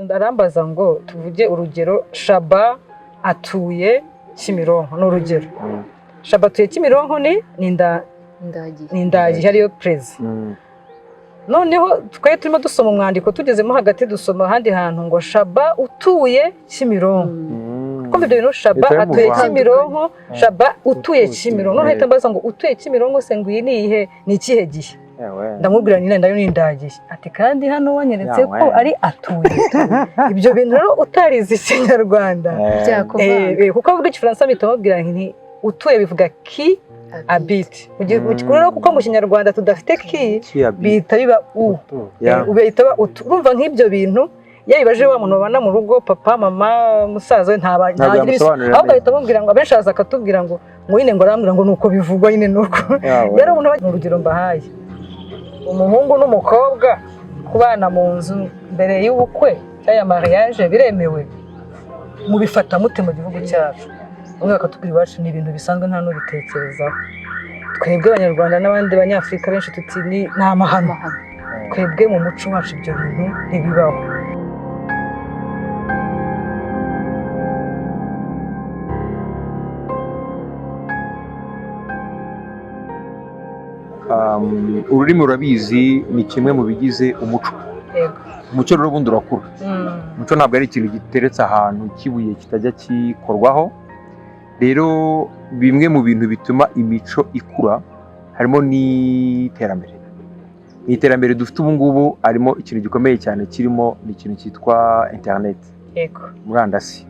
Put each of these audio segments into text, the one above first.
ndarambaza ngo tuvuge urugero Shaba atuye Kimironko n'urugero Shaba atuye Kimironko ni indagi hariyo prezi noneho twe turimo dusoma umwandiko tugezemo hagati dusoma handi hantu ngo Shaba utuye Kimironko kumbe ibyo bintu Shaba atuye Kimironko Shaba utuye Kimironko none hita mbaza ngo utuye Kimironko se ngo iyi ni ihe ni ikihe gihe ndamubwira nyine ndayo n'indagiye ati kandi hano wanyeretse ko ari atuye ibyo bintu rero utarize Ikinyarwanda kuko avuga Igifaransa bitamubwira nti utuye bivuga ki habite rero kuko mu Kinyarwanda tudafite ki bita biba ubita urumva nk'ibyo bintu yabibaje wa muntu babana mu rugo papa mama musaza we ntabagira ahubwo ahita amubwira ngo abenshi aza akatubwira ngo nyine ngo arambwira ngo nuko bivugwa nyine nuko rero umuntu mu rugero mbahaye umuhungu n'umukobwa kubana mu nzu mbere y'ubukwe cyangwa mariage biremewe mu bifata mute mu gihugu cyacu umwe bakatubwira iwacu ni ibintu bisanzwe nta n'ubitekerezaho twebwe abanyarwanda n'abandi banyafurika benshi tuti ni amahano twebwe mu muco wacu ibyo bintu ntibibaho ururimi urabizi ni kimwe mu bigize umuco umuco rero ubundi urakura umuco ntabwo ari ikintu giteretse ahantu kibuye kitajya kikorwaho rero bimwe mu bintu bituma imico ikura harimo n'iterambere iterambere dufite ubu ngubu harimo ikintu gikomeye cyane kirimo ni ikintu cyitwa internet murandasi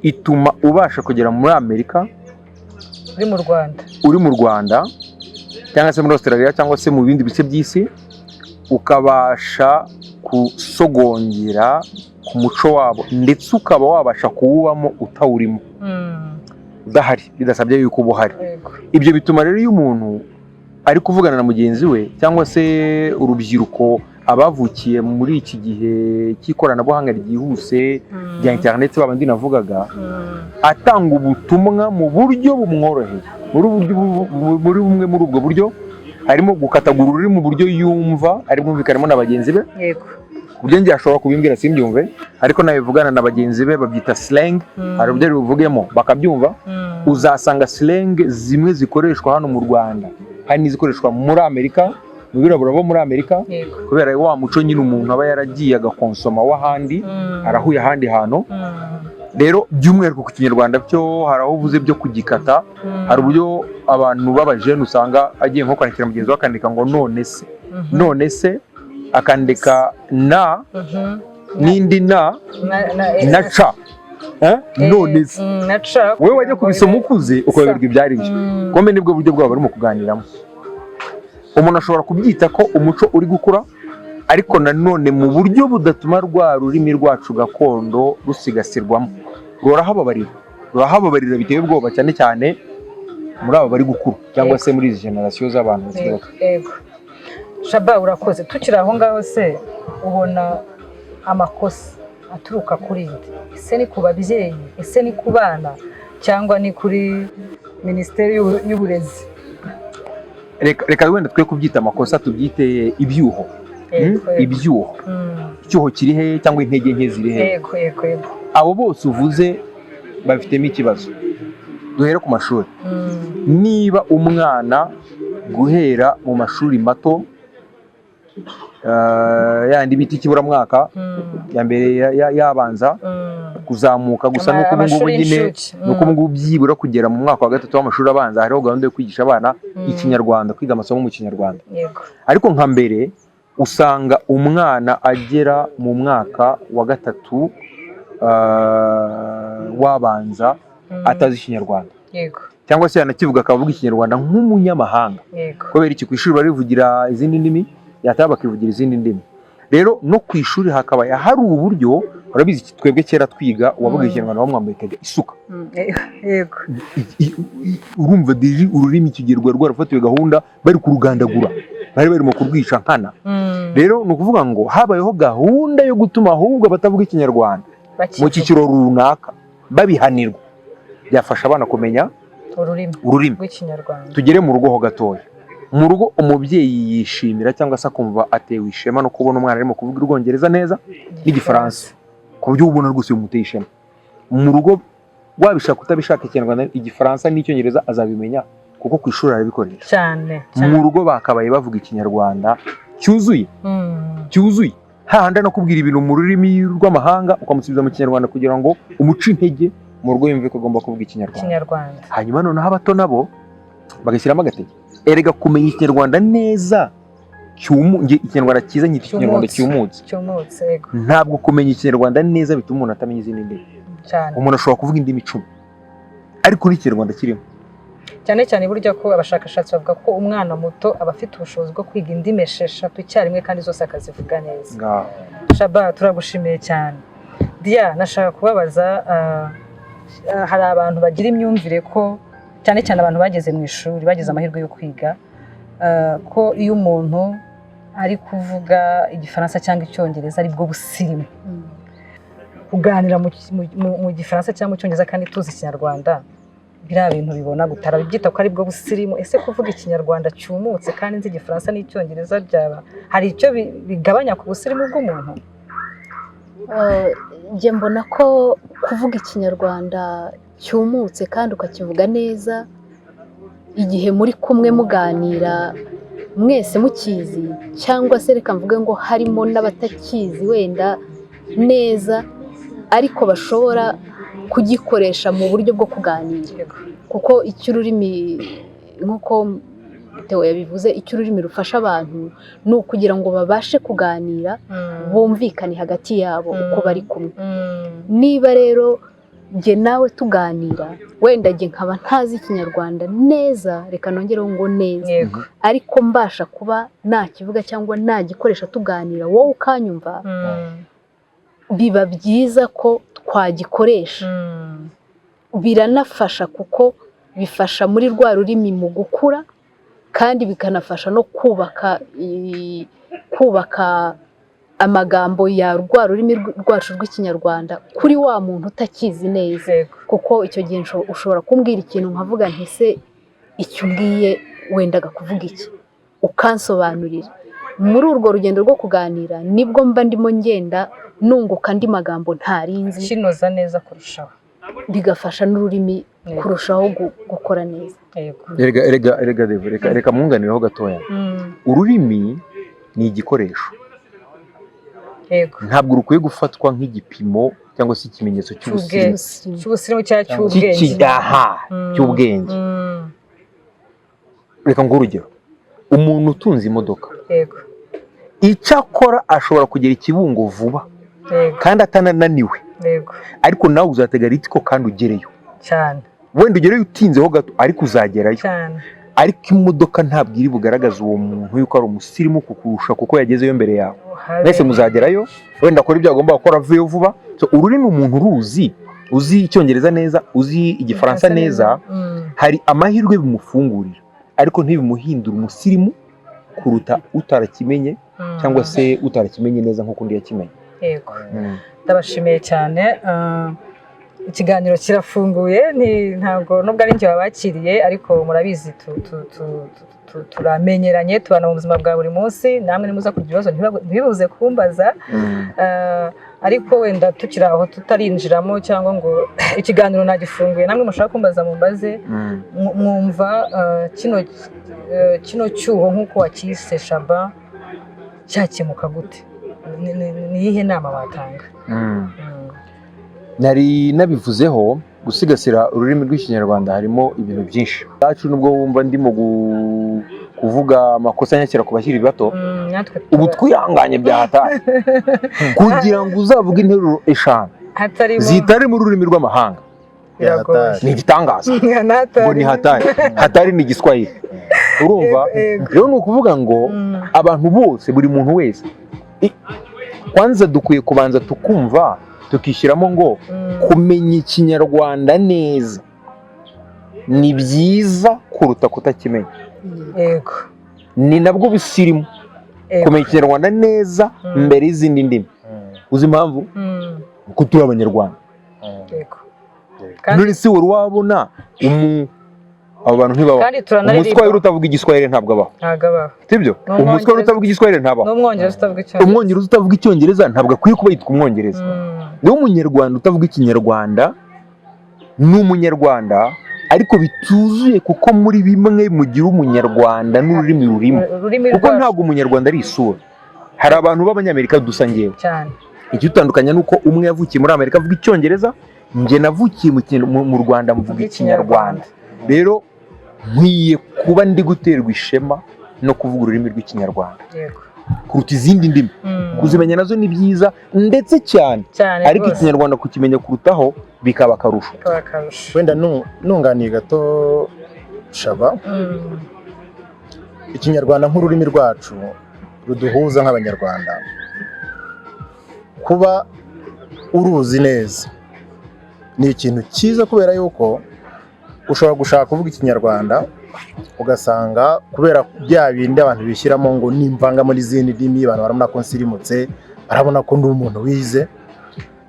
ituma ubasha kugera muri Amerika uri mu Rwanda cyangwa se muri Australia cyangwa se mu bindi bice by'isi ukabasha kusogongera ku muco wabo ndetse ukaba wabasha kuwubamo utawurimo udahari bidasabye yuko uba uhari ibyo bituma rero iyo umuntu ari kuvugana na mugenzi we cyangwa se urubyiruko abavukiye muri iki gihe cy'ikoranabuhanga ryihuse rya internet babandi navugaga atanga ubutumwa mu buryo bumworoheye muri bumwe muri ubwo buryo harimo gukatagura ururimi mu buryo yumva ari bwumvikanemo na bagenzi be uburyo ngiye ashobora kubimbwira simbyumve ariko nawe bivugana na bagenzi be babyita slang hari uburyo bivugemo bakabyumva uzasanga slang zimwe zikoreshwa hano mu Rwanda hari n'izikoreshwa muri Amerika mu birabura bo muri Amerika kubera wa muco nyine umuntu aba yaragiye agakonsoma w'ahandi arahuye ahandi hantu rero by'umwihariko ku Kinyarwanda byo hari aho uvuze byo kugikata hari uburyo abantu b'abajene usanga agiye nko kwandikira mugenzi we akandika ngo none se akandika na n'indi na ca none se wowe wajya kubisoma ukuze ukayoberwa ibyari byo kombe nibwo buryo bwabo barimo kuganiramo umuntu ashobora kubyita ko umuco uri gukura ariko nanone mu buryo budatuma rwa rurimi rwacu gakondo rusigasirwamo rurahababarira biteye ubwoba cyane cyane muri abo bari gukura cyangwa se muri izi generasiyo z'abantu bato Shaba urakoze tukiri aho ngaho se ubona amakosa aturuka kuri nde ese ni ku babyeyi ese ni ku bana cyangwa ni kuri Minisiteri y'Uburezi reka wenda twe kubyita amakosa tubyite ibyuho icyuho kiri he cyangwa intege nke ziri he abo bose uvuze bafitemo ikibazo duhere ku mashuri niba umwana guhera mu mashuri mato yandi bita ikiburamwaka ya mbere yabanza kuzamuka gusa nuko ubungubu nyine nuko ubungubu byibura kugera mu mwaka wa gatatu w'amashuri abanza hariho gahunda yo kwigisha abana Ikinyarwanda kwiga amasomo mu Kinyarwanda ariko nka mbere usanga umwana agera mu mwaka wa gatatu wabanza atazi Ikinyarwanda cyangwa se yanakivuga akavuga Ikinyarwanda nk'umunyamahanga kubera iki ku ishuri barivugira izindi ndimi yataba bakivugira izindi ndimi rero no ku ishuri hakaba hari uburyo urabizi twebwe kera twiga uwavuga Ikinyarwanda bamwambikaga isuka urumva ururimi kigerwa rwarafatiwe gahunda bari kurugandagura bari barimo kurwisha nkana rero ni ukuvuga ngo habayeho gahunda yo gutuma ahubwo batavuga Ikinyarwanda mu cyiciro runaka babihanirwa byafasha abana kumenya ururimi rw'Ikinyarwanda tugere mu rugo ho gatoya mu rugo umubyeyi yishimira cyangwa se akumva atewe ishema no kubona umwana arimo kuvuga Urwongereza neza n'Igifaransa, ku buryo ubona rwose bimuteye ishema. Mu rugo wabishaka utabishaka Ikinyarwanda, Igifaransa n'Icyongereza azabimenya kuko ku ishuri arabikoresha cyane. Mu rugo bakabaye bavuga Ikinyarwanda cyuzuye cyuzuye, hahandi no kubwira ibintu mu rurimi rw'amahanga ukamusubiza mu Kinyarwanda kugira ngo umuce intege mu rugo yumve ko agomba kuvuga Ikinyarwanda. Hanyuma noneho abato nabo bagashyiramo agatege, erega kumenya Ikinyarwanda neza Ikinyarwanda cyiza nyita Ikinyarwanda cyumutse. Ntabwo kumenya Ikinyarwanda neza bituma umuntu atamenya izindi ndimi. Umuntu ashobora kuvuga indimi 10 ariko n'Ikinyarwanda kirimo. Cyane burya ko abashakashatsi bavuga ko umwana muto aba afite ubushobozi bwo kwiga indimi 6 icyarimwe kandi zose akazivuga neza. Shaba, turagushimiye cyane. Dia, nashaka kubabaza, hari abantu bagira imyumvire ko cyane abantu bageze mu ishuri bagize amahirwe yo kwiga, ko iyo umuntu ari kuvuga Igifaransa cyangwa Icyongereza ari bwo busirimu. Kuganira mu Gifaransa cyangwa mu Cyongereza kandi tuzi Ikinyarwanda, biriya bintu bibona gutara byita ko ari bwo busirimu. Ese kuvuga Ikinyarwanda cyumutse kandi nzi Igifaransa n'Icyongereza byaba hari icyo bigabanya ku busirimu bw'umuntu? Njye mbona ko kuvuga Ikinyarwanda cyumutse kandi ukakivuga neza, igihe muri kumwe muganira mwese mukizi, cyangwa se reka mvuge ngo harimo n'abatakizi wenda neza ariko bashobora kugikoresha mu buryo bwo kuganira, kuko icy'ururimi nk'uko Theo yabivuze, icy'ururimi rufasha abantu ni ukugira ngo babashe kuganira bumvikane hagati yabo uko bari kumwe. Niba rero njye nawe tuganira, wenda njye nkaba ntazi Ikinyarwanda neza, reka nongereho ngo neza, ariko mbasha kuba nakivuga cyangwa nagikoresha tuganira, wowe ukanyumva, biba byiza ko twagikoresha. Biranafasha kuko bifasha muri rwa rurimi mu gukura, kandi bikanafasha no kubaka amagambo ya rwa rurimi rwacu rw'Ikinyarwanda kuri wa muntu utakizi neza. Kuko icyo gihe ushobora kumbwira ikintu nkavuga nti se icyo umbwiye wendaga kuvuga iki, ukansobanurira. Muri urwo rugendo rwo kuganira nibwo mba ndimo ngenda nunguka andi magambo ntarinzi, kinoza neza kurushaho, bigafasha n'ururimi kurushaho gukora neza. Reka mwunganireho gatoya. Ururimi ni igikoresho, ntabwo rukwiye gufatwa nk'igipimo cyangwa se ikimenyetso cy'ubusirimu cyangwa cy'ubwenge. Reka nguhe urugero, umuntu utunze imodoka, icyo akora ashobora kugera Ikibungo vuba kandi atanananiwe, ariko nawe uzatega ritiko kandi ugereyo cyane. Wenda ugereyo utinzeho gato ariko uzagerayo. Ariko imodoka ntabwo iri bugaragaza uwo muntu yuko ari umusirimu kukurusha kuko yagezeyo mbere yawe. Mwese muzagerayo, wenda akora ibyo agomba gukora avuyeyo vuba. Ururimi umuntu uzi Icyongereza neza, uzi Igifaransa neza, hari amahirwe bimufungurira, ariko ntibimuhindura umusirimu kuruta utarakimenye cyangwa se utarakimenye neza nk'uko undi yakimenye. Ndabashimiye cyane. Ikiganiro kirafunguye, ntabwo nubwo ari njye wabakiriye, ariko murabizi turamenyeranye, tubana mu buzima bwa buri munsi. Namwe nimuza kugira ibibazo ntibibuze kumbaza, ariko wenda tukiri aho tutarinjiramo cyangwa ngo ikiganiro nagifunguye, namwe mushaka kumbaza mumbaze. Mwumva kino cyuho nk'uko wakise Shaba cyakemuka gute? Ni iyihe nama watanga? Nari nabivuzeho, gusigasira ururimi rw'Ikinyarwanda harimo ibintu byinshi. Cyacu nubwo wumva ndimo kuvuga amakosa nyakira ku bakiri bato, ubu twihanganye byahataye kugira ngo uzavuge interuro 5 zitari mu rurimi rw'amahanga. Ni igitangaza ngo ni hatari ni Igiswahili. Urumva rero ni ukuvuga ngo abantu bose, buri muntu wese, kwanza dukwiye kubanza tukumva tukishyiramo ngo kumenya Ikinyarwanda neza ni byiza kuruta kutakimenya. Ni nabwo bisirimu kumenya Ikinyarwanda neza mbere y'izindi ndimi. Uzi impamvu? Kuko turi Abanyarwanda. None se wari wabona abo bantu ntibabaho. Kandi turanaririmba. Umuswahili utavuga igiswahili ntabwo abaho, sibyo? Umuswahili utavuga igiswahili ntabaho, n'umwongereza utavuga icyongereza, umwongereza utavuga icyongereza ntabwo akwiye kuba yitwa umwongereza. Niwo umunyarwanda utavuga ikinyarwanda ni umunyarwanda ariko bituzuye, kuko muri bimwe mugira umunyarwanda n'ururimi rurimo, kuko ntabwo umunyarwanda ari isura. Hari abantu b'abanyamerika dusa ngewe cyane, icyo utandukanya nuko umwe yavukiye muri Amerika avuga icyongereza, njye navukiye mu Rwanda mvuga ikinyarwanda. Rero nkwiye kuba ndi guterwa ishema no kuvuga ururimi rw'ikinyarwanda kuruta izindi ndimi. Kuzimenya nazo ni byiza ndetse cyane, ariko ikinyarwanda kukimenya kurutaho bikaba akarusho. Wenda nunganiye gato Shaba, ikinyarwanda nk'ururimi rwacu ruduhuza nk'abanyarwanda, kuba uruzi neza ni ikintu cyiza, kubera yuko ushobora gushaka kuvuga ikinyarwanda ugasanga kubera bya bindi abantu bishyiramo ngo nimvanga muri izindi ndimi, abantu barabona ko nsirimutse, barabona ko ndi umuntu wize,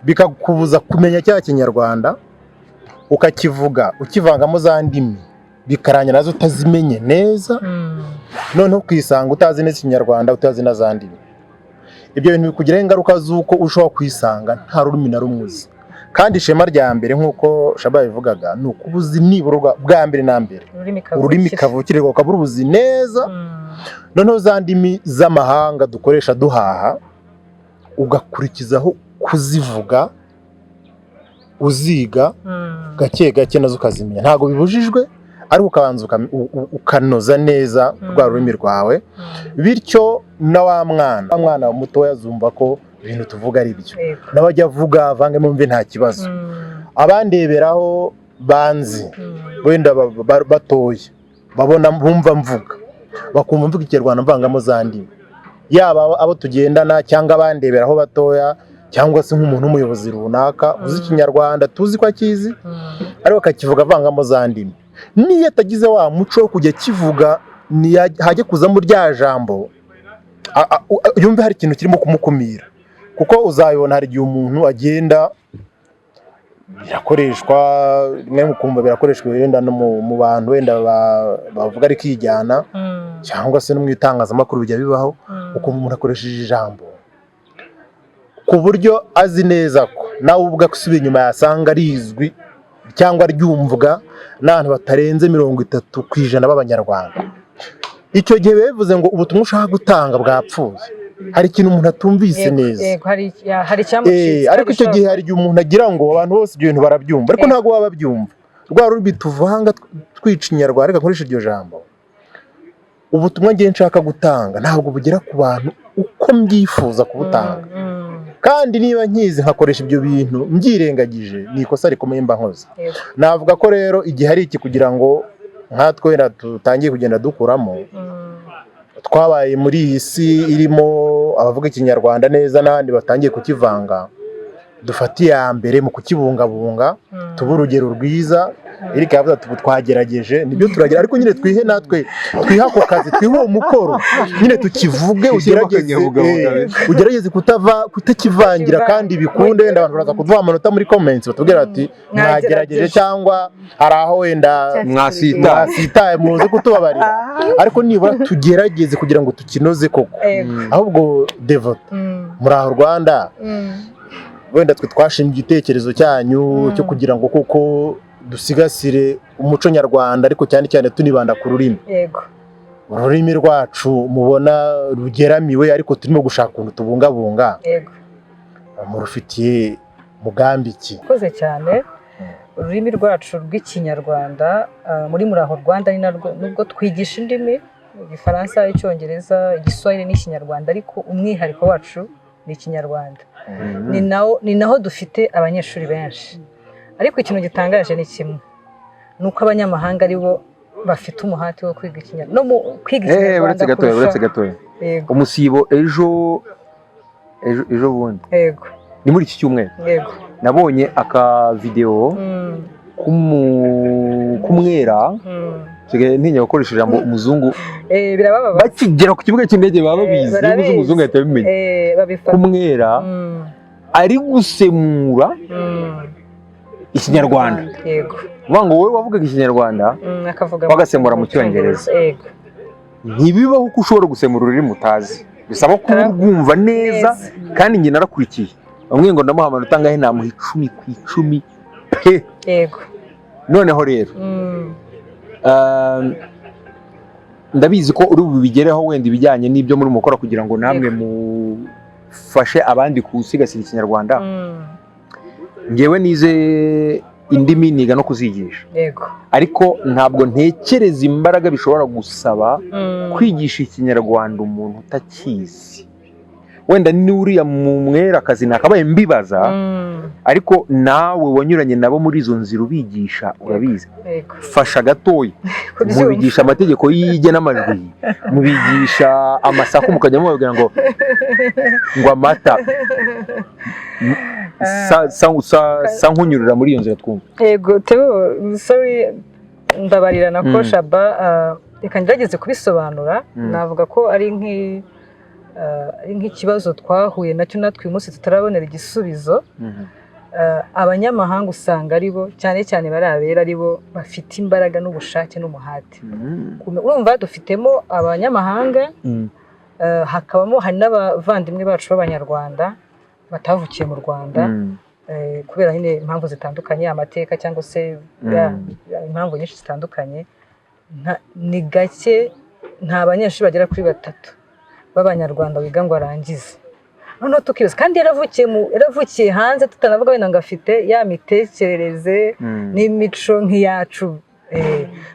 bikakubuza kumenya cya kinyarwanda, ukakivuga ukivangamo za ndimi, bikarangira nazo utazimenye neza, noneho ukisanga utazi neza ikinyarwanda, utazi na za ndimi. Ibyo bintu bikugiraho ingaruka z'uko ushobora kwisanga nta rurimi na rumwe uzi. Kandi ishema rya mbere nk'uko Shaba bivugaga ni ukuba uzi nibura bwa mbere na mbere ururimi kavukire, ukaba uruzi neza, noneho za ndimi z'amahanga dukoresha duhaha ugakurikizaho kuzivuga, uziga gake gake nazo ukazimenya. Ntabwo bibujijwe, ariko ukabanza ukanoza neza rwa rurimi rwawe, bityo na wa mwana mutoya azumva ko ibintu tuvuga ari byo, nawe ajya avuga avange mumve nta kibazo. Abandeberaho banzi wenda batoye babona bumva mvuga, bakumva mvuga ikinyarwanda mvangamo za ndimi, yaba abo tugendana cyangwa abandeberaho batoya, cyangwa se nk'umuntu w'umuyobozi runaka uzi ikinyarwanda tuzi ko akizi, ariko akakivuga avangamo za ndimi, niyo atagize wa muco wo kujya kivuga hajya kuzamo rya jambo, yumve hari ikintu kirimo kumukumira. Kuko uzayibona hari igihe umuntu agenda birakoreshwa, rimwe mukumva birakoreshwa wenda no mu bantu wenda bavuga ari kijyana, cyangwa se no mu itangazamakuru bijya bibaho, ukumva umuntu akoresheje ijambo ku buryo azi neza ko nawe ubwo asubiye inyuma yasanga rizwi cyangwa ryumvwa n'abantu batarenze 30% b'abanyarwanda. Icyo gihe bivuze ngo ubutumwa ushaka gutanga bwapfuye, hari ikintu umuntu atumvise neza, hari cyamucitse. Ariko icyo gihe hari igihe umuntu agira ngo abantu bose ibyo bintu barabyumva, ariko ntabwo baba babyumva. Rwa rurimi tuvanga twica inyarwanda, reka nkoresha iryo jambo, ubutumwa ngiye nshaka gutanga ntabwo bugera ku bantu uko mbyifuza kubutanga. Kandi niba nkizi nkakoresha ibyo bintu mbyirengagije, ni ikosa rikomeye mba nkoze. Navuga ko rero igihe hari iki kugira ngo nkatwe tutangiye kugenda dukuramo, twabaye muri iyi si irimo abavuga ikinyarwanda neza n'abandi batangiye kukivanga, dufatiye ya mbere mu kukibungabunga, tuba urugero rwiza. Erika yavuze ati twagerageje, nibyo turagera, ariko nyine twihe natwe twiha ako kazi, twihe umukororo nyine tukivuge, ugerageze kutakivangira kandi bikunde. Wenda abantu baraza kuduha amanota muri comments batubwira ati mwagerageje cyangwa hari aho wenda mwasitaye, muze kutubabarira, ariko nibura tugerageze kugira ngo tukinoze koko. Ahubwo Devot muri aho Rwanda, wenda twe twashimye igitekerezo cyanyu cyo kugira ngo koko dusigasire umuco nyarwanda, ariko cyane cyane tunibanda ku rurimi. Ururimi rwacu mubona rugeramiwe, ariko turimo gushaka ukuntu tubungabunga. Murufitiye mugambi ki? Koze cyane. Ururimi rwacu rw'ikinyarwanda muri aho Rwanda ni narwo, nubwo twigisha indimi Igifaransa, Icyongereza, Igiswahili n'Ikinyarwanda, ariko umwihariko wacu ni Ikinyarwanda. Ni naho dufite abanyeshuri benshi. Ariko ikintu gitangaje ni kimwe, nuko abanyamahanga aribo bafite umuhati wo kwiga Ikinyarwanda, no kwiga Ikinyarwanda kurusha. Uretse gatoya, umusibo ejo bundi, ni muri iki cyumweru, nabonye aka video kumwera, ntinya gukoresha ijambo umuzungu, bakigera ku kibuga cy'indege baba babizi, umuzungu ahita abimenya. Kumwera ari gusemura Ikinyarwanda, uvuga ngo wowe wavugaga Ikinyarwanda wagasemura mu Cyongereza. Yego. Ntibibaho ko ushobora gusemura ururimi utazi, bisaba ko urwumva neza kandi njye narakurikiye. Bamwe ngo ndamuha amanota angahe, namuha 10 ku 10 pe. Yego. Noneho rero ndabizi ko uri bubigereho wenda ibijyanye n'ibyo muri mukora kugira ngo namwe mufashe abandi gusigasira Ikinyarwanda. Ngewe nize indimi niga no kuzigisha. Yego. Ariko ntabwo ntekereza imbaraga bishobora gusaba kwigisha Ikinyarwanda umuntu utakizi. Wenda ni uriya mu mwera akazi nakabaye mbibaza, ariko nawe wanyuranye nabo muri izo nzira ubigisha urabizi. Fasha gatoya mubigisha amategeko y'ige n'amajwi, mubigisha amasaku mukajya mubabwira ngo amata sa nkunyurira muri iyo nzira twumva. Yego Theo, sorry ndabarira nako Shaba, reka ngerageze kubisobanura. Navuga ko ari nk'ikibazo twahuye nacyo natwe uyu munsi tutarabonera igisubizo. Abanyamahanga usanga aribo cyane cyane bari abera aribo bafite imbaraga n'ubushake n'umuhate. Urumva dufitemo abanyamahanga, hakabamo hari n'abavandimwe bacu b'Abanyarwanda batavukiye mu Rwanda kubera nyine impamvu zitandukanye, amateka cyangwa se impamvu nyinshi zitandukanye. Ni gake nta banyeshuri bagera kuri 3 b'Abanyarwanda wiga ngo arangize. Noneho tukibaza kandi yaravukiye hanze, tutanavuga wenda ngo afite ya mitekerereze n'imico nk'iyacu.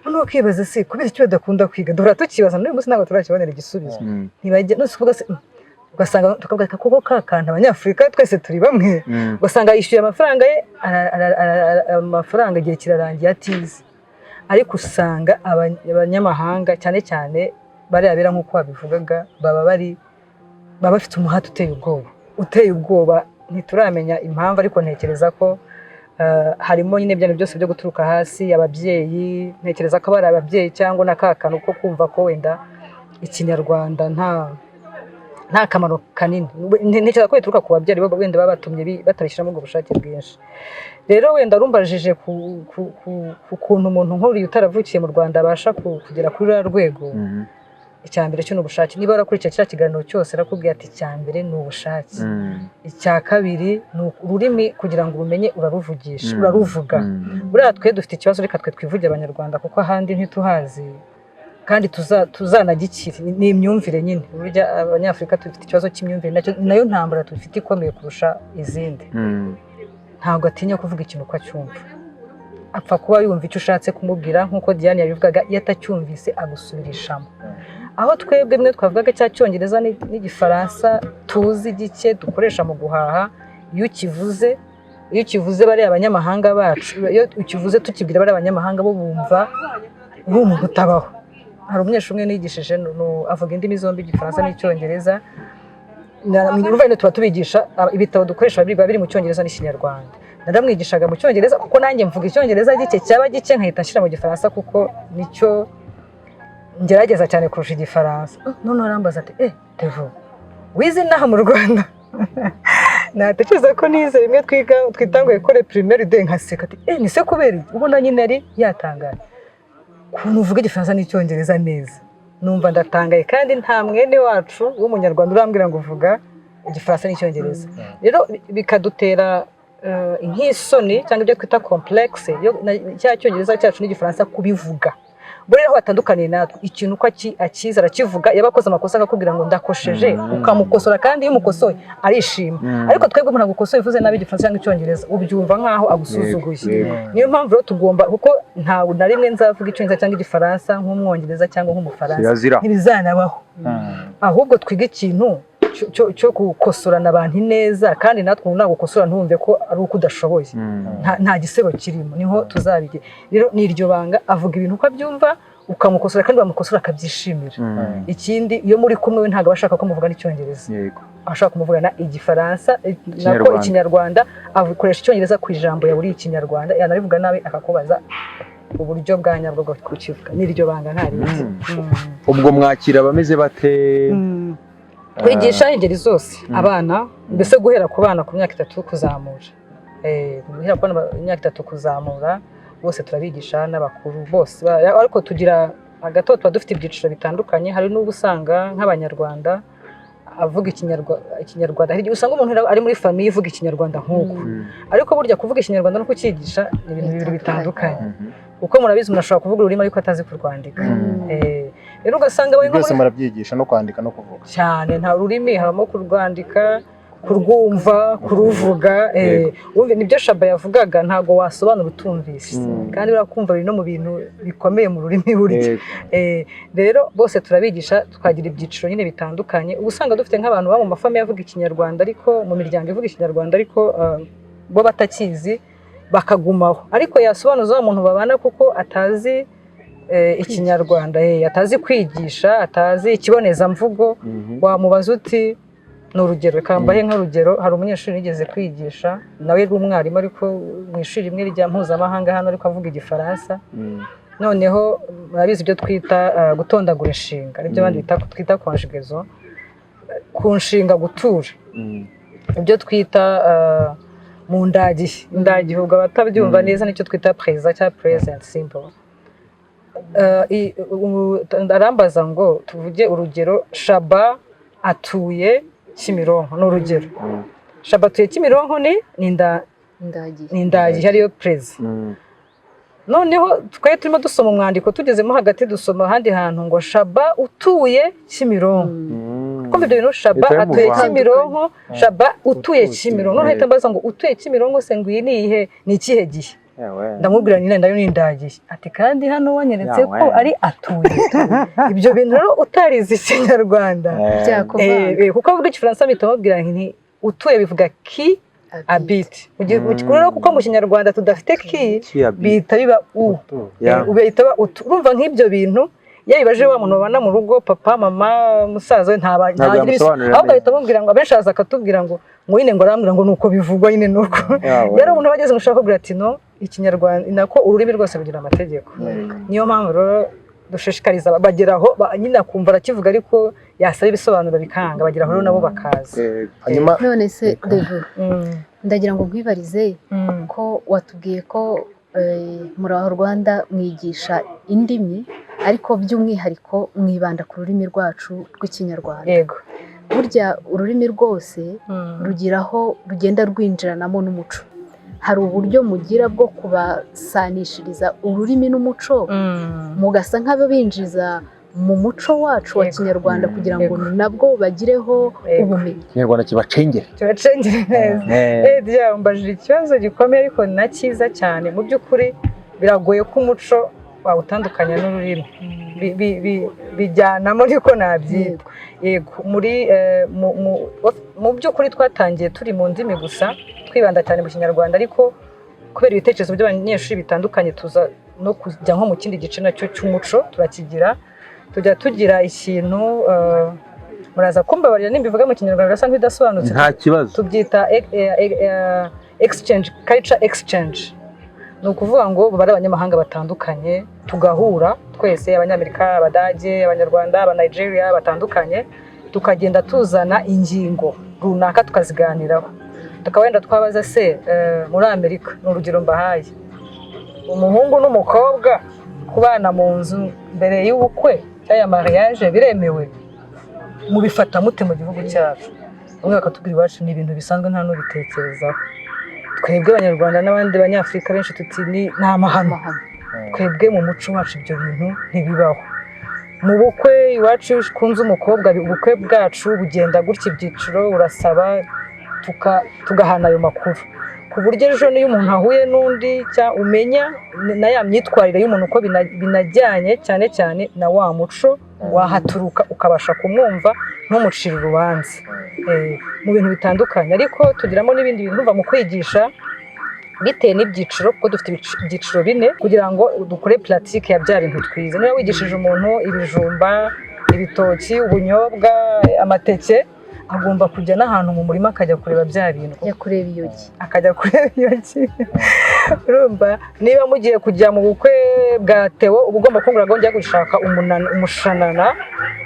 Noneho ukibaza se kubera icyo badakunda kwiga, duhora tukibaza n'uyu munsi ntabwo turakibonera igisubizo. Ntibajye no kuvuga se ugasanga tukavuga koko kakanta Abanyafurika twese turi bamwe, ugasanga yishyuye amafaranga ye, amafaranga igihe kirarangiye atize. Ariko usanga abanyamahanga cyane cyane bari abera nk'uko babivugaga baba bafite umuhate uteye ubwoba. Ntituramenya impamvu, ariko ntekereza ko harimo nyine ibyo byose byo guturuka hasi. Ababyeyi ntekereza ko bari ababyeyi cyangwa nakakano ko kumva ko wenda Ikinyarwanda nta kamaro kanini. Ntekereza ko bituruka ku babyeyi bo wenda babatumye batabishyiramo ubwo bushake bwinshi. Rero wenda rumbajije ku kuntu umuntu nk'uriya utaravukiye mu Rwanda abasha kugera kuri uriya rwego. Icyambere cyo n'ubushake. Niba urakurikiye cya kiganiro cyose rakubwiye ati icyambere ni ubushake. Icya kabiri ni ururimi, kugira ngo ubumenye uraruvugisha, uraruvuga. Buriya twe dufite ikibazo, reka twe twivuge Abanyarwanda kuko ahandi ntituhazi kandi tuzanagikira. Ni imyumvire nyine. Burya Abanyafurika dufite ikibazo cy'imyumvire, nayo ntambara dufite ikomeye kurusha izindi. Ntabwo atinya kuvuga ikintu uko acyumva, apfa kuba yumva icyo ushatse kumubwira. Nk'uko Diane yabivugaga, iyo atacyumvise agusubirishamo. Aho twebwe mwe twavugaga cya Cyongereza n'Igifaransa tuzi gike dukoresha mu guhaha, iyo ukivuze bari abanyamahanga bacu, iyo ukivuze tukibwira bari abanyamahanga bo bumva uri umuntu utabaho. Hari umunyeshuri umwe nigishije avuga indimi zombi, Igifaransa n'Icyongereza. Urumva tuba tubigisha ibitabo dukoresha biba biri mu Cyongereza n'Ikinyarwanda. Naramwigishaga mu Cyongereza kuko nanjye mvuga Icyongereza gike, cyaba gike nkahita nshyira mu Gifaransa kuko nicyo ngerageza cyane kurusha Igifaransa. None arambaza ati Tevo, wize naha mu Rwanda? Natekereza ko nize rimwe twitanguye kore primaire de nkaseka ati ni se kubera ubona nyine ari yatangaye kuntu uvuga Igifaransa n'Icyongereza neza. Numva ndatangaye kandi nta mwene wacu w'Umunyarwanda urambwira ngo uvuga Igifaransa n'Icyongereza. Rero bikadutera nk'isoni cyangwa ibyo twita complexe cya Cyongereza cyacu n'Igifaransa kubivuga. Buriya aho batandukaniye natwe, ikintu uko akiza arakivuga, yabakoze amakosa akakubwira ngo ndakosheje, ukamukosora kandi iyo umukosoye arishima. Ariko twebwe umuntu agukosoye uvuze nabi Igifaransa cyangwa Icyongereza ubyumva nkaho agusuzuguye. Niyo mpamvu rero tugomba, kuko ntawe na rimwe nzavuga Icyongereza cyangwa Igifaransa nk'Umwongereza cyangwa nk'Umufaransa, ntibizanabaho. Ahubwo twiga ikintu cyo gukosorana abantu neza, kandi natwe umuntu nagukosora ntumve ko ari uko udashoboye. Nta gisebo kirimo, niho tuzabige. Rero ni iryo banga, avuga ibintu uko abyumva ukamukosora kandi bamukosora akabyishimira. Ikindi iyo muri kumwe we ntabwo bashaka ko muvuga n'Icyongereza, ashaka kumuvugana Igifaransa nako Ikinyarwanda, akoresha Icyongereza ku ijambo ya buri Ikinyarwanda, yanarivuga nawe akakubaza uburyo bwa nyabwo bwo kukivuga. Ni iryo banga ntarizi. Ubwo mwakira bameze bate? Kwigisha ingeri zose abana, mbese guhera ku bana ku myaka 3 kuzamura. Guhera ku myaka 3 kuzamura bose turabigisha n'abakuru bose ariko tugira hagati tuba dufite ibyiciro bitandukanye hari n'ubu usanga nk'abanyarwanda avuga ikinyarwanda hari igihe usanga umuntu ari muri famiye ivuga ikinyarwanda nk'uko ariko burya kuvuga ikinyarwanda no kucyigisha ni ibintu bibiri bitandukanye kuko murabizi umuntu ashobora kuvuga ururimi ariko atazi kurwandika rero ugasanga byose murabyigisha no kwandika no kuvuga cyane nta rurimi habamo kurwandika kurwumva kuruvuga nibyo Shaba yavugaga ntago wasobanura utumvise kandi urakumva biri no mu bintu bikomeye mu rurimi buryo rero bose turabigisha tukagira ibyiciro nyine bitandukanye usanga dufite nk'abantu ba mu mafamiye avuga ikinyarwanda ariko mu miryango ivuga ikinyarwanda ariko bo batakizi bakagumaho ariko yasobanuza umuntu babana kuko atazi ikinyarwanda atazi kwigisha atazi ikibonezamvugo wamubaza uti ni urugero kambaye nk'urugero hari umunyeshuri yigeze kwigisha nawe ari umwarimu ariko mu ishuri rimwe rya mpuzamahanga hano ariko avuga igifaransa noneho murabizi ibyo twita gutondagura inshinga aribyo abandi twita conjugaison ku nshinga gutura ibyo twita mu ndagihe ubwo abatabyumva neza nicyo twita présent cyangwa present simple arambaza ngo tuvuge urugero Shaba atuye Kimironko ni urugero Shaba atuye Kimironko ni indagihe ariyo prezi noneho twari turimo dusoma umwandiko tugezemo hagati dusoma ahandi hantu ngo Shaba utuye Kimironko kumva ibyo bintu Shaba atuye Kimironko Shaba utuye Kimironko noneho ahita mbaza ngo utuye Kimironko se ngo iyi ni ikihe gihe ndamubwira nyine ndayo nindagiye ati kandi hano wanyeretse ko ari atuye ibyo bintu rero utarize ikinyarwanda kuko avuga igifaransa mpita mubwira nti utuye bivuga ki habite rero kuko mu kinyarwanda tudafite ki bihita biba ubihita urumva nk'ibyo bintu iyo bibaje wa muntu babana mu rugo papa mama musaza we ntabagira ibisobanuro ahubwo ahita amubwira ngo abenshi aza akatubwira ngo nyine ngo arambwira ngo nuko bivugwa nyine nuko rero umuntu bageze ngo ushaka kubwira ati no ikinyarwanda nako ururimi rwose rugira amategeko niyo mpamvu rero dushishikariza bageraho nyine akumva arakivuga ariko yasaba ibisobanuro bikanga bageraho rero nabo bakaza none se Devu ndagira ngo nkwibarize ko watubwiye ko muri aho Rwanda mwigisha indimi ariko by'umwihariko mwibanda ku rurimi rwacu rw'ikinyarwanda yego burya ururimi rwose rugiraho rugenda rwinjiranamo n'umuco hari uburyo mugira bwo kubasanishiriza ururimi n'umuco mugasa nk'ababinjiza mu muco wacu wa kinyarwanda kugira ngo nabwo bagireho ubumenyi ikinyarwanda kibacengere neza mbajije ikibazo gikomeye ariko na cyiza cyane mu by'ukuri biragoye ko umuco wawutandukanya n'ururimi bijyanamo niko nabyita yego mu by'ukuri twatangiye turi mu ndimi gusa twibanda cyane mu kinyarwanda ariko kubera ibitekerezo by'abanyeshuri bitandukanye tuza no kujya nko mu kindi gice nacyo cy'umuco turakigira tujya tugira ikintu muraza kumbabarira nimbivuga mu kinyarwanda birasa nk'ibidasobanutse nta kibazo tubyita exchange culture exchange ni ukuvuga ngo bari abanyamahanga batandukanye tugahura twese abanyamerika abadage abanyarwanda abanigeria batandukanye tukagenda tuzana ingingo runaka tukaziganiraho tukawenda twabaza se muri Amerika ni urugero mbahaye umuhungu n'umukobwa kubana mu nzu mbere y'ubukwe cyangwa mariage biremewe mubifata mute mu gihugu cyacu bamwe bakatubwira iwacu ni ibintu bisanzwe nta n'ubitekerezaho twebwe abanyarwanda n'abandi banyafurika benshi tuti ni nta mahano twebwe mu muco wacu ibyo bintu ntibibaho mu bukwe iwacu kunze umukobwa ubukwe bwacu bugenda gutya ibyiciro urasaba tugahana ayo makuru ku buryo ejo niyo umuntu ahuye n'undi umenya na ya myitwarire y'umuntu uko binajyanye cyane cyane na wa muco wahaturuka ukabasha kumwumva ntumucire urubanza mu bintu bitandukanye ariko tugiramo n'ibindi bintu mu kwigisha bitewe n'ibyiciro kuko dufite ibyiciro 4 kugira ngo dukore pratique ya bya bintu twize niba wigishije umuntu ibijumba ibitoki ubunyobwa amateke agomba kujya n'ahantu mu murima akajya kureba bya bintu kureba iyogi akajya kureba iyogi urumva niba mugiye kujya mu bukwe bwa Theo uba ugomba kumbwira ngo njya gushaka umushanana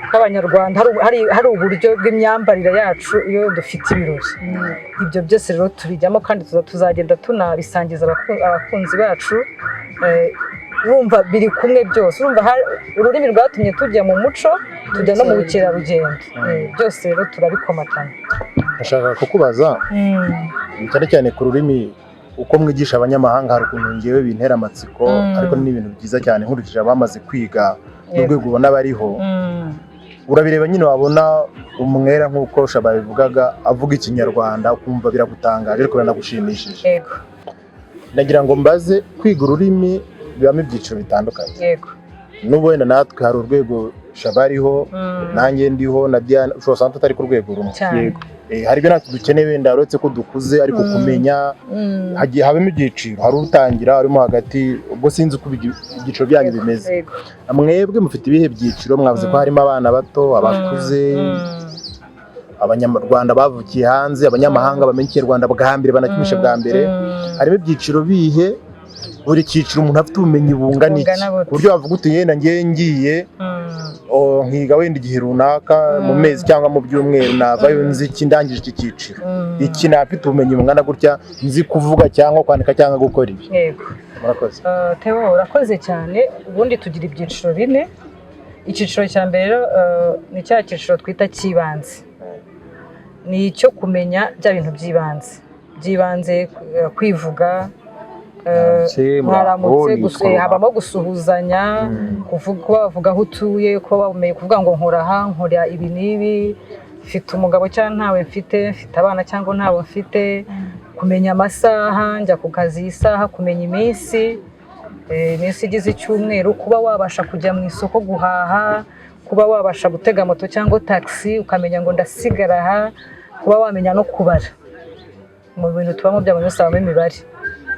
nk'abanyarwanda hari uburyo bw'imyambarire yacu iyo dufite ibirori. Ibyo byose rero tubijyamo kandi tuzagenda tunabisangiza abakunzi bacu. Urumva biri kumwe byose, urumva ururimi rwatumye tujya mu muco tujya no mu bukerarugendo. Byose rero turabikomatanya. Ndashaka kukubaza cyane cyane ku rurimi uko mwigisha abanyamahanga, hari ukuntu ngewe bintera amatsiko ariko ni ibintu byiza cyane nkurikije abamaze kwiga n'urwego ubona bariho. Urabireba nyine wabona umwera nk'uko babivugaga avuga Ikinyarwanda ukumva biragutangaje ariko biranagushimishije. Yego. Ndagira ngo mbaze kwiga ururimi bibamo ibyiciro bitandukanye. Yego. N'ubu wenda natwe hari urwego bariho, nanjye ndiho na Diana ushobora tutari ku rwego rumwe. Yego. Hari ibyo natwe dukeneye wenda uretse ko dukuze ariko kumenya hagiye habamo ibyiciro, hari utangira harimo hagati, ubwo sinzi uko ibyiciro byanyu bimeze. Mwebwe mufite ibihe byiciro? Mwavuze ko harimo abana bato, abakuze, abanyarwanda bavukiye hanze, abanyamahanga bamenye Ikinyarwanda bwa mbere banakimisha bwa mbere. Harimo ibyiciro bihe, buri cyiciro umuntu afite ubumenyi bungana iki ku buryo wavuga uti yenda ngiye nkiga wenda igihe runaka mu mezi cyangwa mu byumweru navayo nzi iki ndangije iki cyiciro, iki nafite ubumenyi bungana gutya, nzi kuvuga cyangwa kwandika cyangwa gukora ibi. Yego. Murakoze. Theo urakoze cyane. Ubundi tugira ibyiciro bine. Icyiciro cya mbere ni cya cyiciro twita cy'ibanze, ni icyo kumenya bya bintu by'ibanze, kwivuga, mwaramutse, habamo gusuhuzanya, kuba bavuga aho utuye, kuba bamenye kuvuga ngo nkora aha, nkora ibi n'ibi, mfite umugabo cyangwa ntawe mfite abana cyangwa ntawe mfite, kumenya amasaha, njya ku kazi isaha, kumenya iminsi igize icyumweru, kuba wabasha kujya mu isoko guhaha, kuba wabasha gutega moto cyangwa taxi ukamenya ngo ndasigara aha, kuba wamenya no kubara. Mu bintu tubamo bya buri habamo imibare.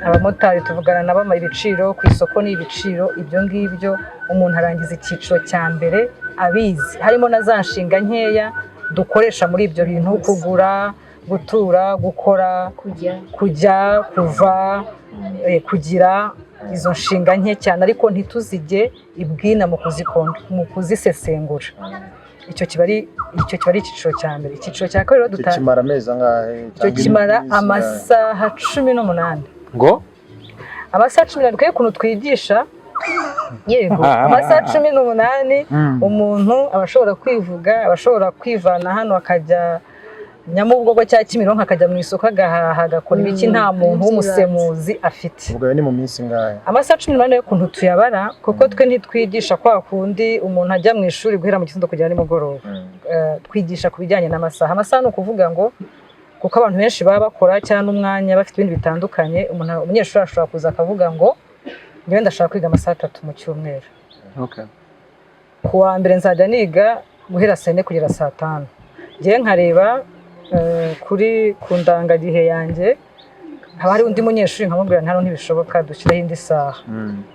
Abamotari tuvugana nabo ibiciro, ku isoko ni ibiciro. Ibyo ngibyo umuntu arangiza icyiciro cya mbere abizi, harimo na za nshinga nkeya dukoresha muri ibyo bintu: kugura, gutura, gukora, kujya, kuva, kugira. Izo nshinga nke cyane ariko ntituzige ibwina mu kuzisesengura. Icyo kiba ari icyiciro cya mbere. Icyiciro cya kabiri kimara amezi angahe? Cyo kimara amasaha 18. Ngo amasaha 18 kwe kuntu twigisha. Yego, amasaha 18 umuntu abashobora kwivuga, abashobora kwivana hano akajya Nyamugogo cya Kimironko akajya mu isoko agahaha, agakora ibiki nta muntu w'umusemuzi afite. Ubwo ni mu minsi ngahe? Amasaha 18 yo kuntu tuyabara, kuko twe ntitwigisha kwa kundi umuntu ajya mu ishuri guhera mu gitondo kugera nimugoroba. Twigisha kubijyanye n'amasaha. Amasaha no kuvuga ngo kuko abantu benshi baba bakora cyane umwanya bafite ibintu bitandukanye, umunyeshuri ashobora kuza akavuga ngo njye ndashaka kwiga amasaha 3 mu cyumweru. Okay. Kuwa mbere nzajya niga guhera saa 4 kugera saa 5. Ngiye nkareba kuri kundangagihe yanjye haba hari undi munyeshuri nkamubwira ntano ntibishoboka dushyireho indi saha.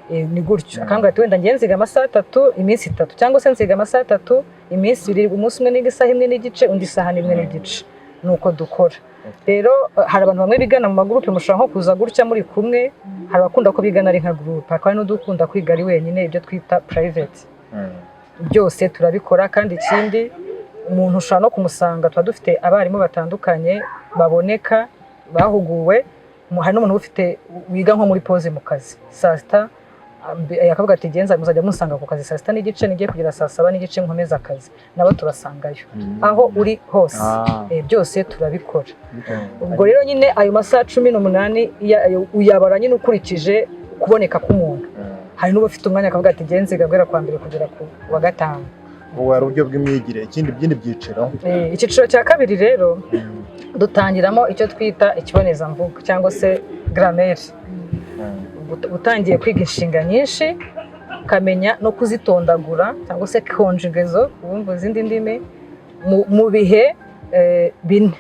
Ni gutyo akambwira ati wenda ngiye nziga amasaha 3 iminsi 3, cyangwa se nziga amasaha 3 iminsi 2, umunsi umwe niga isaha 1 n'igice, undi saha 1 n'igice. Nuko dukora. Rero hari abantu bamwe bigana mu magroupe, mushobora nko kuza gutya muri kumwe, hari abakunda ko bigana ari nka groupe, hakaba n'udukunda kwiga ari wenyine, ibyo twita private. Byose turabikora. Kandi ikindi umuntu ushobora no kumusanga, tuba dufite abarimu batandukanye baboneka bahuguwe. Hari n'umuntu ufite wiga nko muri pause mu kazi saa 6, yakavuga ati genza muzajya musanga ku kazi saa 6 n'igice, nigiye kugera saa 7 n'igice nkomeza akazi, nabo turasangayo aho uri hose. Byose turabikora. Ubwo rero nyine ayo masaha 18 uyabara nyine ukurikije kuboneka k'umuntu. Hari n'ubu ufite umwanya akavuga ati genza gabwera kwa mbere kugera ku wa 5. Ubu hari uburyo bw'imyigire. Ikindi byiciro, icyiciro cya kabiri rero dutangiramo icyo twita ikibonezamvugo cyangwa se grammaire. Utangiye kwiga inshinga nyinshi, ukamenya no kuzitondagura cyangwa se conjugaison, ubumva izindi ndimi mu bihe bine,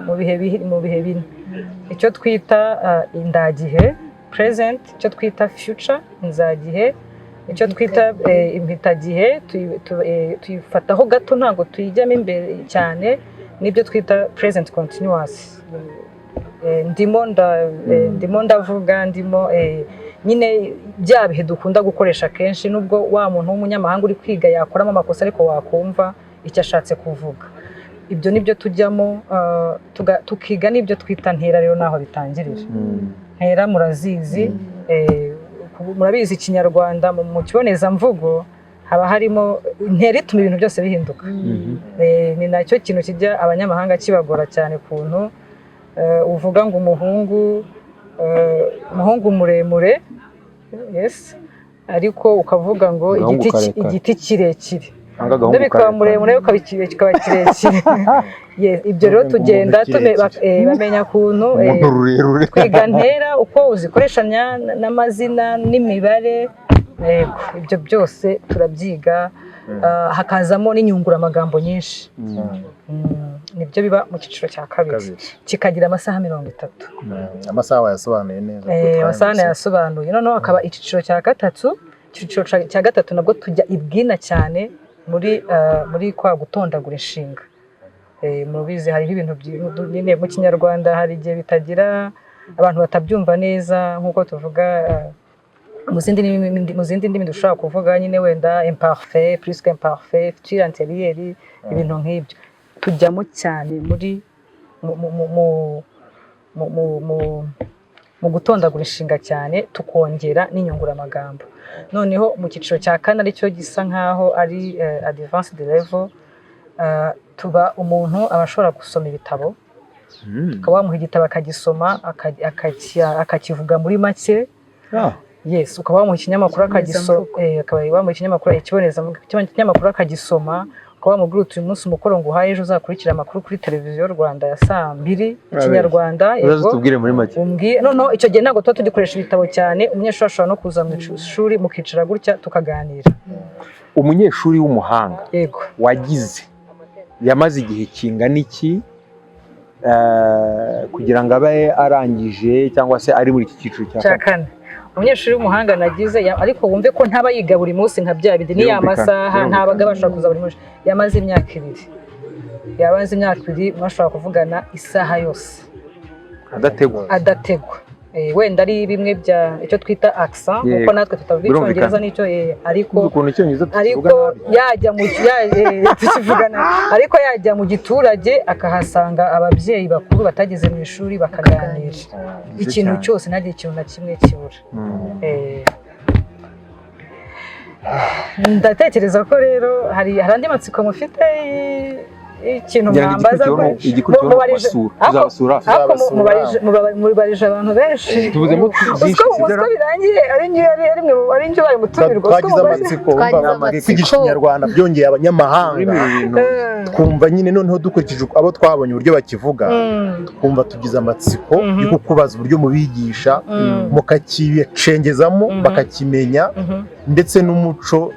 mu bihe bine. Icyo twita indagihe present, icyo twita future inzagihe, icyo twita impitagihe tuyifataho gato ntabwo tuyijyamo imbere cyane, n'ibyo twita present continuous ndimo ndavuga nyine bya bihe dukunda gukoresha kenshi nubwo wa muntu w'umunyamahanga uri kwiga yakoramo amakosa ariko wakumva icyo ashatse kuvuga. Ibyo nibyo tujyamo tukiga n'ibyo twita ntera rero naho bitangirira. Ntera murazizi, murabizi Ikinyarwanda mu kibonezamvugo haba harimo intera ituma ibintu byose bihinduka. Ni nacyo kintu kijya abanyamahanga kibagora cyane kuntu uvuga ngo umuhungu muremure, yes, ariko ukavuga ngo igiti kirekire, bikaba muremure kikaba kirekire. Ibyo rero tugenda bamenya kuntu twiga ntera uko uzikoreshanya n'amazina n'imibare. Ibyo byose turabyiga, hakazamo n'inyunguramagambo nyinshi. Nibyo biba mu cyiciro cya kabiri, kikagira amasaha 30. Amasaha wayasobanuye neza. Amasaha yasobanuye. Noneho akaba icyiciro cya gatatu. Icyiciro cya gatatu nabwo tujya ibwina cyane muri kwa gutondagura inshinga. Mubizi hariho ibintu nyine mu Kinyarwanda hari igihe bitagira abantu batabyumva neza nk'uko tuvuga mu zindi ndimi dushobora kuvuga nyine wenda imparfait, plus qu'imparfait, futur antérieur, ibintu nk'ibyo. Tujyamo cyane mu gutondagura inshinga cyane, tukongera n'inyunguramagambo. Noneho mu cyiciro cya kane aricyo gisa nkaho ari advanced level, tuba umuntu abashobora gusoma ibitabo, ukaba wamuha igitabo akagisoma akakivuga muri make. Yes, ukaba wamuha ikinyamakuru akagisoma, ikinyamakuru akagisoma, ukaba wamubwira uti uyu munsi umukoro ngo uhaye ejo uzakurikira amakuru kuri televiziyo Rwanda ya saa 2 Ikinyarwanda. Tubwire muri make. Noneho icyo gihe ntabwo tuba tugikoresha ibitabo cyane, umunyeshuri ashobora no kuza mu ishuri mukicara gutya tukaganira. Umunyeshuri w'umuhanga wagize yamaze igihe kingana iki kugira ngo abe arangije cyangwa se ari muri iki cyiciro cya kane? Umunyeshuri w'umuhanga nagize, ariko wumve ko ntaba yiga buri munsi nka bya bindi ni amasaha, ntabaga bashaka kuza buri munsi. Yamaze imyaka 2 mwashobora kuvugana isaha yose adategwa. Wenda ari bimwe bya icyo twita accent, kuko natwe tutavuga Icyongereza n'icyo, ariko yajya mu giturage akahasanga ababyeyi bakuru batageze mu ishuri bakaganira ikintu cyose, nta ikintu na kimwe kibura. Ndatekereza ko rero hari andi matsiko mufite ikintu mwambaza mubarije abantu benshi. Uko birangiye ari njye bari mutumirwa. Twagize amatsiko kwigisha Ikinyarwanda byongeye abanyamahanga, twumva nyine noneho dukurikije abo twabonye uburyo bakivuga, twumva tugize amatsiko yo kukubaza uburyo mubigisha mukakicengezamo bakakimenya, ndetse n'umuco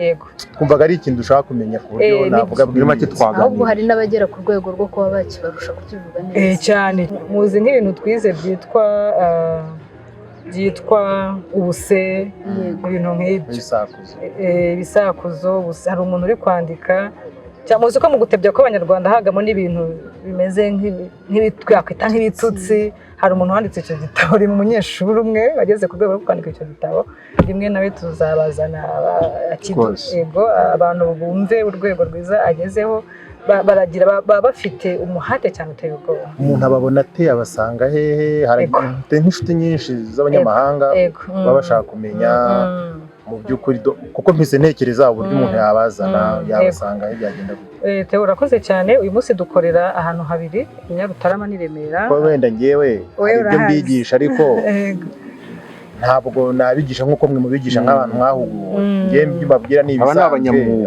twumvaga ari ikintu dushaka kumenya ku buryo navuga bwira make twaganira. Ahubwo hari n'abagera ku rwego rwo kuba bakibarusha kukivuga neza cyane. Muzi nk'ibintu twize byitwa ubuse, ibintu nk'ibyo, ibisakuzo. Hari umuntu uri kwandika, muzi ko mu gutebya kw'Abanyarwanda hagamo n'ibintu bimeze nk'ibitwakwita nk'ibitutsi. Hari umuntu wanditse icyo gitabo, uri mu munyeshuri umwe wageze ku rwego rwo kwandika icyo gitabo. Rimwe nawe tuzabazana abantu bumve urwego rwiza agezeho, baba bafite umuhate cyane uteye ubwoba. Umuntu ababona ate, abasanga hehe? Hari nk'inshuti nyinshi z'abanyamahanga baba bashaka kumenya mu by'ukuri, kuko mpise ntekereza uburyo umuntu yabazana, yabasanga he, byagenda gute? Theo, urakoze cyane. Uyu munsi dukorera ahantu habiri, Nyarutarama n'i Remera. Ko wenda ngewe hari ibyo mbigisha, ariko ntabwo nabigisha nk'uko mwe mubigisha nk'abantu mwahuguwe. Ngewe ibyo mbabwira ni ibisanzwe,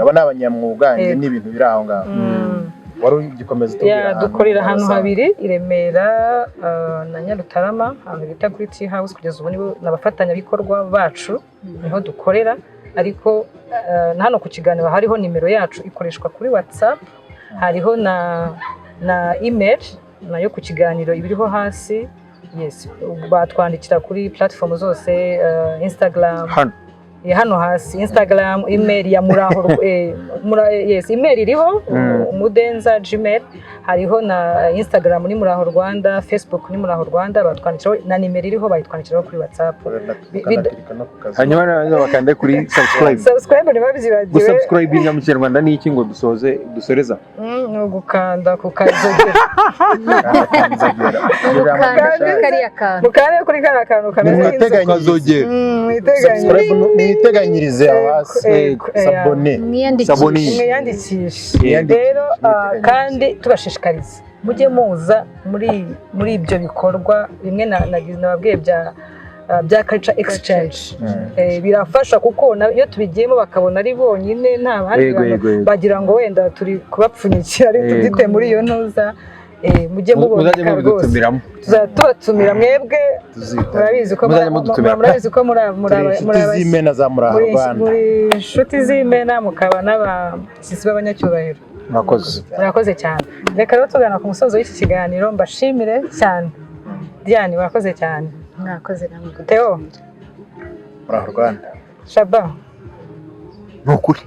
aba ni abanyamwuga, ngewe ni ibintu biri aho ngaho. Wari ugikomeza tubwira? Dukorera ahantu habiri, i Remera na Nyarutarama, ahantu bita kuri Tea House. Kugeza ubu nibo n'abafatanyabikorwa bacu, niho dukorera. Ariko na hano ku kiganiro hariho nimero yacu ikoreshwa kuri WhatsApp, hariho na email nayo ku kiganiro ibiriho hasi. Yes, batwandikira kuri platform zose, Instagram, hano hasi Instagram, email ya muraho yes, email iriho umudenza gmail, hariho na Instagram ni muraho Rwanda, Facebook ni muraho Rwanda, batwandikiraho na nimero iriho bayitwandikiraho kuri WhatsApp. hanyuma bakande kuri subscribe ni babyibagiwe. gusubscribinga mu Kinyarwanda ni iki ngo dusoreza? No gukanda ku kazogera. Mukande kuri kariya kantu kameze nk'inzoga. Mwiteganyirize hasi sabone. Mwiyandikishe. Rero kandi tubashishikariza mujye muza muri ibyo bikorwa bimwe nababwiye bya culture exchange. Birafasha kuko iyo tubigiyemo bakabona ari bonyine nta bandi bagira ngo wenda turi kubapfunyikira ari tudite muri iyo ntuza. Mujye mubona tuzatumira mwebwe, murabizi ko muri z'imena za muraho Rwanda, muri inshuti z'imena mukaba n'abashyitsi b'abanyacyubahiro. Murakoze cyane. Reka rero tugana ku musozo w'iki kiganiro, mbashimire cyane. Diane murakoze cyane. Mwakoze namwe. Theo muraho Rwanda. Shaba nukuri.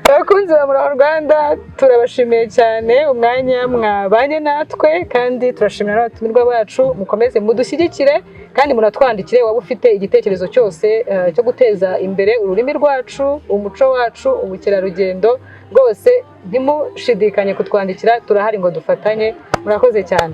Bakunze ba muraho Rwanda, turabashimiye cyane umwanya mwabanye natwe, kandi turashimira n'abatumirwa bacu. Mukomeze mudushyigikire kandi munatwandikire waba ufite igitekerezo cyose cyo guteza imbere ururimi rwacu, umuco wacu, ubukerarugendo, rwose ntimushidikanye kutwandikira, turahari ngo dufatanye. Murakoze cyane.